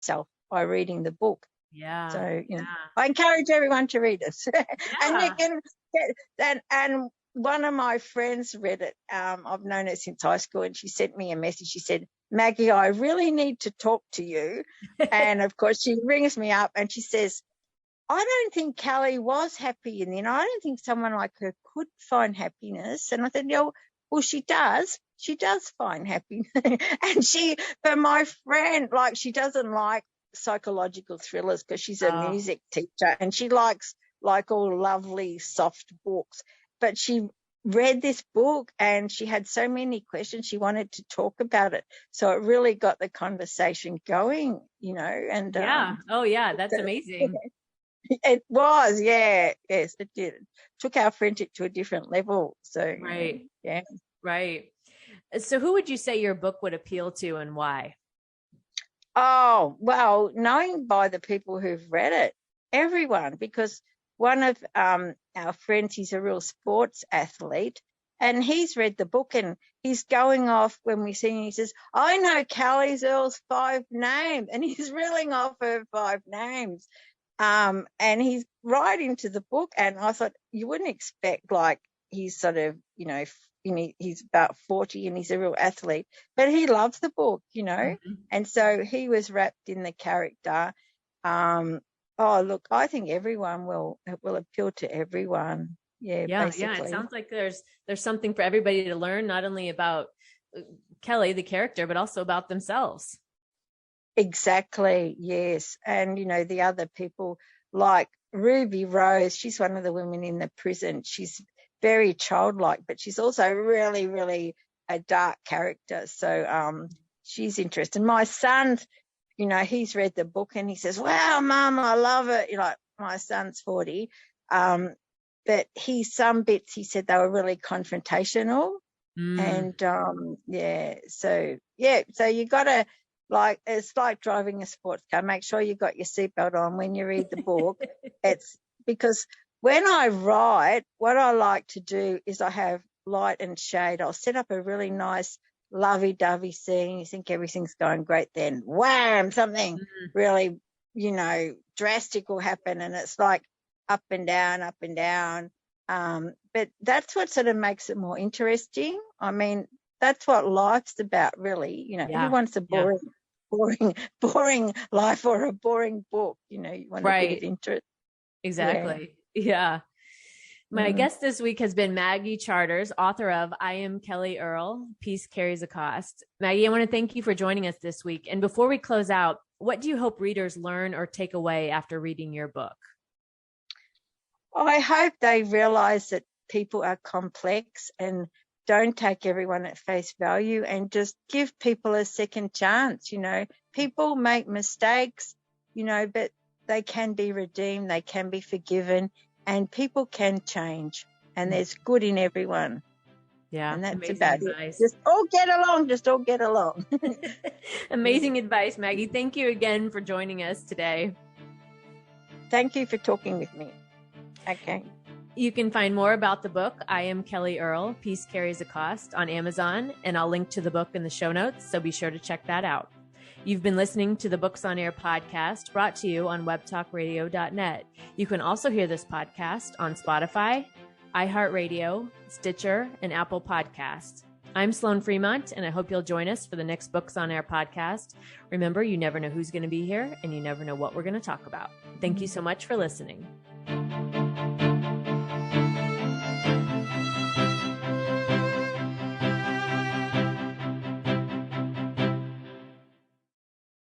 yourself by reading the book. Yeah. So, I encourage everyone to read it. And you Yeah. can get, and one of my friends read it. I've known her since high school, and she sent me a message. She said, Maggie, I really need to talk to you. And of course, she rings me up and she says, I don't think Kellie was happy in the end. I don't think someone like her could find happiness. And I said, well, she does. She does find happiness. And but my friend, like, she doesn't like psychological thrillers because she's a music teacher and she likes like all lovely, soft books. But she read this book and she had so many questions. She wanted to talk about it. So it really got the conversation going, and yeah. Oh yeah. That's amazing. It was, yeah. Yes, it did. It took our friendship to a different level. So, right. Yeah. Right. So who would you say your book would appeal to and why? Oh, well, knowing by the people who've read it, everyone, because one of our friends, he's a real sports athlete, and he's read the book and he's going off when we sing, he says, I know Kellie Earl's 5 names, and he's reeling off her 5 names. And he's right into the book, and I thought you wouldn't expect, like, he's sort of, he's about 40 and he's a real athlete, but he loves the book, Mm-hmm. and so he was wrapped in the character. Look, I think everyone will appeal to everyone. Yeah, basically. Yeah. It sounds like there's something for everybody to learn, not only about Kellie, the character, but also about themselves. Exactly, yes. And, the other people like Ruby Rose, she's one of the women in the prison. She's very childlike, but she's also really, really a dark character. So she's interesting. My son, he's read the book and he says, wow, Mum, I love it. My son's 40. But some bits, he said they were really confrontational. And, so you got to, it's like driving a sports car. Make sure you got your seatbelt on when you read the book. It's because when I write, what I like to do is I have light and shade. I'll set up a really nice lovey-dovey scene. You think everything's going great, then wham, something really, drastic will happen, and it's like up and down, up and down. But that's what sort of makes it more interesting. I mean, that's what life's about, really. Who wants a boring life or a boring book? You want a bit of interest. Exactly. Yeah. My guest this week has been Maggie Charters, author of I Am Kellie Earl, Peace Carries a Cost. Maggie, I want to thank you for joining us this week. And before we close out, what do you hope readers learn or take away after reading your book? I hope they realize that people are complex and don't take everyone at face value, and just give people a second chance. People make mistakes, but they can be redeemed, they can be forgiven, and people can change, and there's good in everyone. Yeah. And that's about advice. It. Just all get along. Amazing advice, Maggie. Thank you again for joining us today. Thank you for talking with me. Okay. You can find more about the book, I Am Kellie Earl, Peace Carries a Cost, on Amazon, and I'll link to the book in the show notes, so be sure to check that out. You've been listening to the Books on Air podcast, brought to you on webtalkradio.net. You can also hear this podcast on Spotify, iHeartRadio, Stitcher, and Apple Podcasts. I'm Sloan Fremont, and I hope you'll join us for the next Books on Air podcast. Remember, you never know who's going to be here, and you never know what we're going to talk about. Thank you so much for listening.